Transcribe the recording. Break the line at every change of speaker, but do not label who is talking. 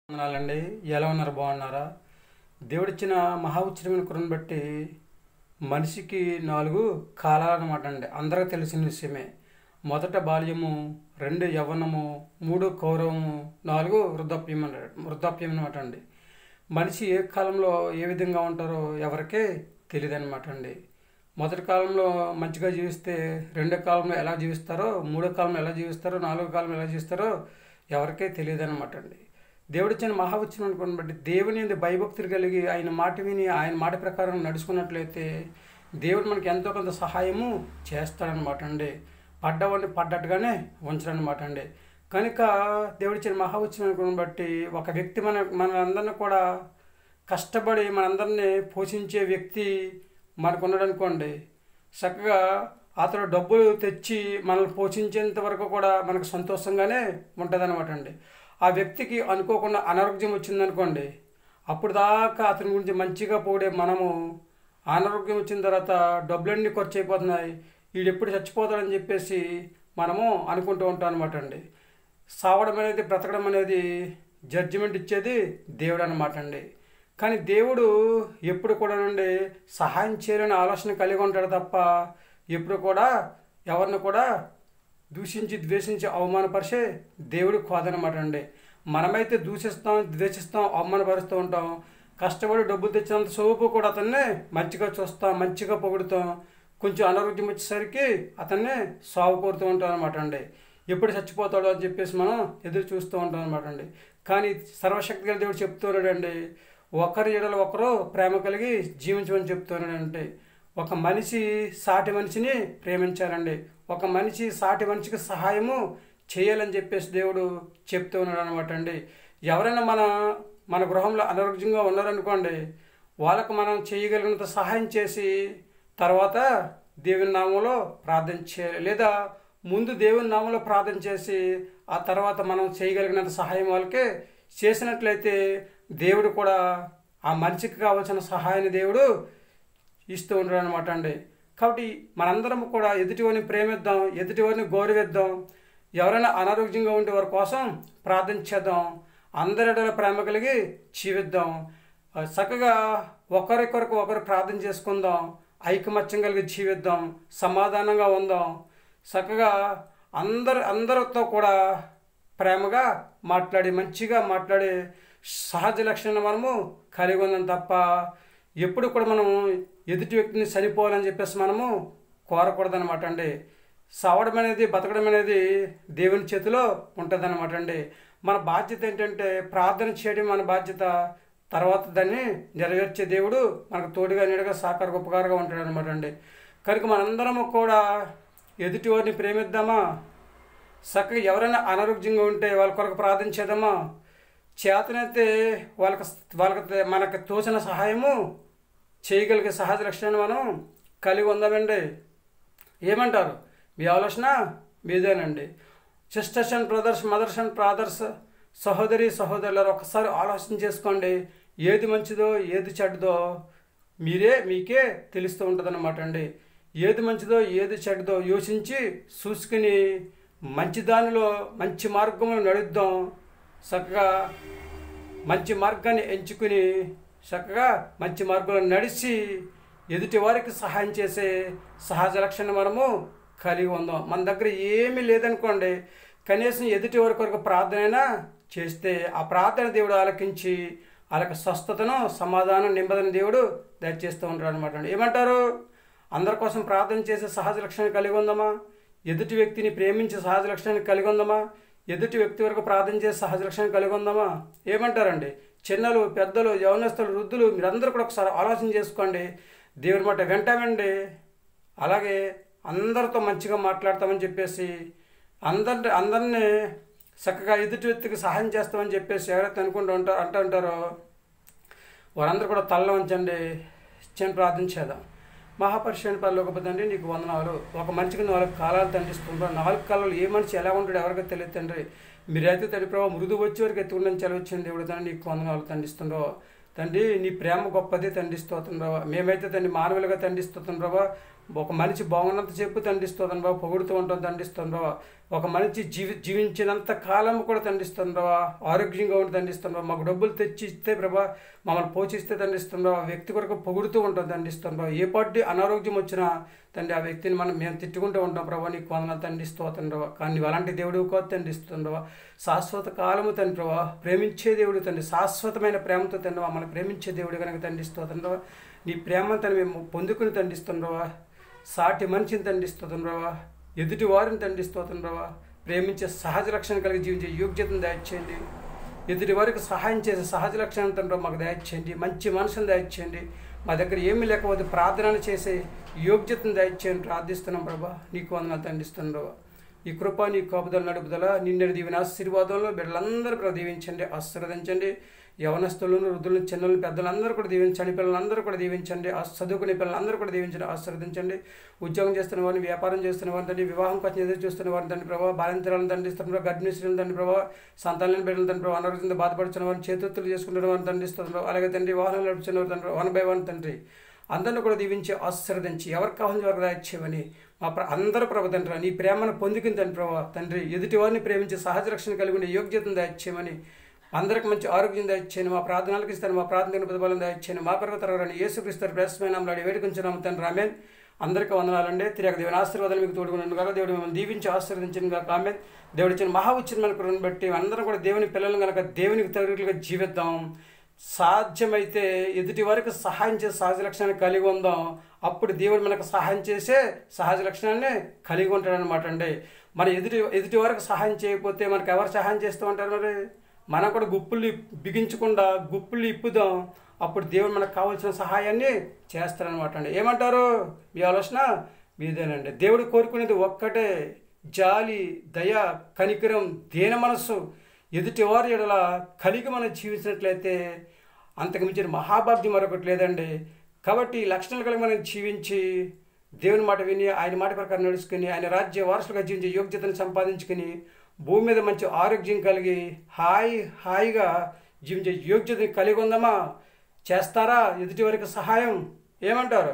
వందనాలండి. ఎలా ఉన్నారు? బాగున్నారా? దేవుడిచ్చిన మహా ఉచితమైన కృపను బట్టి మనిషికి 4 కాలాలు అన్నమాట అండి. అందరికీ తెలిసిన విషయమే. మొదట బాల్యము, 2 యవ్వనము, 3 కౌరవము, 4 వృద్ధాప్యం అన్నమాట అండి. మనిషి ఏ కాలంలో ఏ విధంగా ఉంటారో ఎవరికే తెలియదు అనమాట అండి. మొదటి కాలంలో మంచిగా జీవిస్తే రెండో కాలంలో ఎలా జీవిస్తారో, మూడో కాలంలో ఎలా జీవిస్తారో, నాలుగో కాలంలో ఎలా జీవిస్తారో ఎవరికే తెలియదు అనమాట అండి. దేవుడిచ్చిన మహా ఉచితమైన బట్టి దేవుని యందు భయభక్తులు కలిగి ఆయన మాట విని ఆయన మాట ప్రకారం నడుచుకున్నట్లయితే దేవుడు మనకి ఎంతో కొంత సహాయము చేస్తాడనమాట అండి. పడ్డవాడిని పడ్డట్టుగానే ఉంచడనమాట అండి. కనుక దేవుడిచ్చిన మహా ఉచితమైన బట్టి ఒక వ్యక్తి మనందరిని కూడా కష్టపడి మనందరినీ పోషించే వ్యక్తి మనకు ఉన్నాడనుకోండి, చక్కగా అతను డబ్బులు తెచ్చి మనల్ని పోషించేంత వరకు కూడా మనకు సంతోషంగానే ఉంటుందన్నమాట అండి. ఆ వ్యక్తికి అనుకోకుండా అనారోగ్యం వచ్చిందనుకోండి, అప్పుడు దాకా అతని గురించి మంచిగా పోడే మనము అనారోగ్యం వచ్చిన తర్వాత డబ్బులన్నీ ఖర్చు అయిపోతున్నాయి, వీడు ఎప్పుడు చచ్చిపోతాడని చెప్పేసి మనము అనుకుంటూ ఉంటాం అనమాట అండి. సావడం అనేది బ్రతకడం అనేది జడ్జిమెంట్ ఇచ్చేది దేవుడు అనమాట అండి. కానీ దేవుడు ఎప్పుడు కూడా నుండి సహాయం చేయాలని ఆలోచన కలిగి ఉంటాడు తప్ప ఎప్పుడు కూడా ఎవరిని కూడా దూషించి ద్వేషించి అవమానపరిచే దేవుడు కాదనమాట అండి. మనమైతే దూషిస్తాం, ద్వేషిస్తాం, అవమానపరుస్తూ ఉంటాం. కష్టపడి డబ్బులు తెచ్చినంత సోపు కూడా అతన్ని మంచిగా చూస్తాం, మంచిగా పొగుడుతాం. కొంచెం అనారోగ్యం వచ్చేసరికి అతన్ని సాగు కోరుతూ ఉంటాం అనమాట అండి. ఎప్పుడు చచ్చిపోతాడో అని చెప్పేసి మనం ఎదురు చూస్తూ ఉంటాం అనమాట అండి. కానీ సర్వశక్తి గల దేవుడు చెప్తున్నాడండి, ఒకరి ఎడల ఒకరు ప్రేమ కలిగి జీవించమని చెప్తున్నాడంటే. ఒక మనిషి సాటి మనిషిని ప్రేమించాలండి. ఒక మనిషి సాటి మనిషికి సహాయము చేయాలని చెప్పేసి దేవుడు చెప్తూ ఉన్నాడు అనమాట అండి. ఎవరైనా మన గృహంలో అనారోగ్యంగా ఉన్నారనుకోండి, వాళ్ళకు మనం చేయగలిగినంత సహాయం చేసి తర్వాత దేవుని నామంలో ప్రార్థన చేయాలి. లేదా ముందు దేవుని నామంలో ప్రార్థన చేసి ఆ తర్వాత మనం చేయగలిగినంత సహాయం వాళ్ళకి చేసినట్లయితే దేవుడు కూడా ఆ మనిషికి కావాల్సిన సహాయాన్ని దేవుడు ఇస్తూ ఉంటాడు అనమాట అండి. కాబట్టి మనందరం కూడా ఎదుటివారిని ప్రేమిద్దాం, ఎదుటివారిని గౌరవిద్దాం. ఎవరైనా అనారోగ్యంగా ఉంటే వారి కోసం ప్రార్థన చేద్దాం. అందరిలో ప్రేమ కలిగి జీవిద్దాం. చక్కగా ఒకరికొరకు ఒకరు ప్రార్థన చేసుకుందాం. ఐకమత్యం కలిగి జీవిద్దాం. సమాధానంగా ఉందాం. చక్కగా అందరితో కూడా ప్రేమగా మాట్లాడి మంచిగా మాట్లాడి సహజ లక్షణాన్ని మనము కలిగి ఉందాం తప్ప ఎప్పుడు కూడా మనం ఎదుటి వ్యక్తిని చనిపోవాలని చెప్పేసి మనము కోరకూడదనమాట అండి. సావడం అనేది బతకడం అనేది దేవుని చేతిలో ఉంటుందన్నమాట అండి. మన బాధ్యత ఏంటంటే ప్రార్థన చేయడం మన బాధ్యత. తర్వాత దాన్ని నెరవేర్చే దేవుడు మనకు తోడుగా నీడగా సహకార ఉపకారంగా ఉంటాడు అనమాట అండి. కనుక మనందరము కూడా ఎదుటి వారిని ప్రేమిద్దామా, చక్కగా ఎవరైనా అనారోగ్యంగా ఉంటే వాళ్ళ కొరకు ప్రార్థన చేద్దామా, చేతనైతే వాళ్ళకి మనకు తోచిన సహాయము చేయగలిగే సహజ లక్షణాన్ని మనం కలిగి ఉందామండి. ఏమంటారు? మీ ఆలోచన మీదేనండి. Sisters and brothers, mothers and fathers, సహోదరులారు ఒకసారి ఆలోచన చేసుకోండి. ఏది మంచిదో ఏది చెడ్డదో మీకే తెలుస్తూ ఉంటుంది అన్నమాట అండి. ఏది మంచిదో ఏది చెడ్డదో యోచించి చూసుకుని మంచి దానిలో మంచి మార్గంలో నడుద్దాం. చక్కగా మంచి మార్గాన్ని ఎంచుకుని చక్కగా మంచి మార్గంలో నడిచి ఎదుటి వారికి సహాయం చేసే సహజ లక్షణం మనము కలిగి ఉందాం. మన దగ్గర ఏమీ లేదనుకోండి, కనీసం ఎదుటి వారి కొరకు ప్రార్థన చేస్తే ఆ ప్రార్థన దేవుడు ఆలకించి వాళ్ళకి స్వస్థతను, సమాధానం, నింబదన దేవుడు దయచేస్తూ ఉంటాడు అనమాట అండి. ఏమంటారు? అందరి కోసం ప్రార్థన చేసే సహజ లక్షణాన్ని కలిగి ఉందామా? ఎదుటి వ్యక్తిని ప్రేమించే సహజ లక్షణాన్ని కలిగి ఉందామా? ఎదుటి వ్యక్తి వరకు ప్రార్థన చేసే సహజ లక్షణాన్ని కలిగి ఉందామా? ఏమంటారండి? చిన్నలు, పెద్దలు, యవనస్తులు, వృద్ధులు మీరందరూ కూడా ఒకసారి ఆలోచన చేసుకోండి. దేవుని మాట వింటామండి. అలాగే అందరితో మంచిగా మాట్లాడతామని చెప్పేసి అందరినీ చక్కగా ఎదుటి వ్యక్తికి సహాయం చేస్తామని చెప్పేసి ఎవరైతే అంటారో వారందరూ కూడా తల్ల వంచండి. చిన్న ప్రార్థన చేద్దాం. మహాపరిశుద్ధుని పరలోకపు తండ్రి, నీకు వందనాలు. ఒక మనిషికి 4 కాలాలు తండ్రిస్తుంటారు. 4 కాలాలు ఏ మనిషి ఎలా ఉంటాడు ఎవరికీ తెలియదు తండ్రి. మీరైతే తండ్రి ప్రభావ మృదు వచ్చే వరకు ఎత్తుకుండని చదివించండి దేవుడు తండ్రి. నీకు వందనాలు తండ్రిస్తుండో తండ్రి. నీ ప్రేమ గొప్పది తండ్రిస్తోతుండ్రవా. మేమైతే తండ్రి మానవులుగా తండ్రిస్తోతుండ్రవా. ఒక మనిషి బాగున్నంత చెప్పు తండ్రిస్తుంది బాబా, పొగుడుతూ ఉంటాం తండ్రిస్తుంది బాబా. ఒక మనిషి జీవించినంత కాలం కూడా తండ్రిస్తుంది బాబా, ఆరోగ్యంగా ఉండి తండ్రిస్తుంది బాబా. మాకు డబ్బులు తెచ్చి ఇస్తే ప్రభా, మమ్మల్ని పోషిస్తే తండ్రిస్తుంది బాబా. వ్యక్తి కొరకు పొగుడుతూ ఉంటాం తండ్రిస్తుంది బాబా. ఏ పాటి అనారోగ్యం వచ్చినా తండ్రి ఆ వ్యక్తిని మేము తిట్టుకుంటూ ఉంటాం ప్రభా. నీకు వందనాలు తండ్రిస్తూ తండ్రి. కానీ నువ్వు అలాంటి దేవుడు కాదు తండ్రిస్తుంది బాబా. శాశ్వత కాలము తండ్రి ప్రభా, ప్రేమించే దేవుడు తండ్రి, శాశ్వతమైన ప్రేమతో తండ్రి మమ్మల్ని ప్రేమించే దేవుడు కనుక తండ్రిస్తూ తండ్రి. నీ ప్రేమ తను మేము పొందుకుని తండ్రిస్తుండ్రవా. సాటి మనిషిని తండ్రిస్తుండ్రవా, ఎదుటి వారిని తండ్రిస్తుండ్రవా. ప్రేమించే సహజ లక్షణం కలిగి జీవించే యోగ్యతను దయచేయండి. ఎదుటి వారికి సహాయం చేసే సహజ లక్షణం తండ్రి మాకు దయచేయండి. మంచి మనసును దయచేయండి. మా దగ్గర ఏమీ లేకపోతే ప్రార్థన చేసే యోగ్యతను దయచేయండి ప్రార్థిస్తున్నాం ప్రభా. నీకు వందనాలు తండ్రిస్తుండ్రవా. ఈ కృప, నీ కాపుదల, నడుపుదల, నిన్నటి దీవెన ఆశీర్వాదంలో బిడ్డలందరూ కూడా దీవించండి, ఆశీర్వదించండి. యవనస్తులను, వృద్ధులను, చిన్నలను, పెద్దలందరూ కూడా దీవించండి. పిల్లలందరూ కూడా దీవించండి. చదువుకునే పిల్లలందరూ కూడా దీవించండి, ఆశీర్వదించండి. ఉద్యోగం చేస్తున్న వారిని, వ్యాపారం చేస్తున్న వారిని తండ్రి, వివాహం కోసం ఎదురు చూస్తున్న వారిని తండ్రి ప్రభావ, బాలింతరాలను తండ్రిస్తున్న గర్భిణీ స్త్రీలను తండ్రి ప్రభావ, సంతానం బిడ్డలు తండ్రి ప్రభావ, అనారోగ్యంతో బాధపడుతున్న వారిని, చేతులు చేసుకుంటున్న వారిని తండ్రిస్తున్నారు. అలాగే తండ్రి వాహనం నడుపుతున్న వారు తండ్రి 1 by 1 తండ్రి అందరిని కూడా దీవించి ఆశీర్వదించి ఎవరికి కావాలని వారికి దాయిచ్చేవని మా అందరూ ప్రభు తండ్రి నీ ప్రేమను పొందుకుని తండ్రి ప్రభావ తండ్రి ఎదుటి వారిని ప్రేమించి సహజ రక్షణ కలిగి ఉండే యోగ్యతను దాయిచ్చేయమని, అందరికి మంచి ఆరోగ్యం దాయిచ్చేయను. మా ప్రార్థనలకు ఇస్తాను, మా ప్రార్థన ప్రతిఫలం దాయిచ్చేయను. మా కొరకు తరగని యేసుక్రీస్తు ప్రశ్నమైన వేడుకొంచున్నాము తండ్రి. ఆమేన్. అందరికీ వందనాలండి. తిరిగి దేవుని ఆశీర్వాదాలు మీకు తోడుకున్నాను కాక దేవుడు మిమ్మల్ని దీవించి ఆశీర్వదించను కాక. ఆమేన్. దేవుడు ఇచ్చిన మహా ఉచితమైన కృపను బట్టి అందరం కూడా దేవుని పిల్లలను కనుక దేవునికి తగినట్లుగా జీవిద్దాం. సాధ్యమైతే ఎదుటి వారికి సహాయం చేసే సహజ లక్షణాన్ని కలిగి ఉందాం. అప్పుడు దేవుడు మనకు సహాయం చేసే సహజ లక్షణాన్ని కలిగి ఉంటాడనమాట అండి. మరి ఎదుటి వారికి సహాయం చేయకపోతే మనకు ఎవరు సహాయం చేస్తూ ఉంటారు? మరి మనం కూడా గుప్పులు బిగించకుండా గుప్పులు ఇప్పుదాం. అప్పుడు దేవుడు మనకు కావాల్సిన సహాయాన్ని చేస్తారనమాట అండి. ఏమంటారు? మీ ఆలోచన మీదేనండి. దేవుడు కోరుకునేది ఒక్కటే, జాలి, దయ, కనికరం, దీన మనస్సు ఎదుటి వారి ఎడల కలిగి మనం జీవించినట్లయితే అంతకు మించిన మహాభాగ్యం మరొకటి లేదండి. కాబట్టి ఈ లక్షణాలు కలిగి మనం జీవించి దేవుని మాట విని ఆయన మాట ప్రకారం నడుచుకుని ఆయన రాజ్య వారసులుగా జీవించే యోగ్యతను సంపాదించుకుని భూమి మీద మంచి ఆరోగ్యం కలిగి హాయిగా జీవించే యోగ్యతని కలిగి ఉందామా? చేస్తారా ఎదుటి వారికి సహాయం? ఏమంటారు?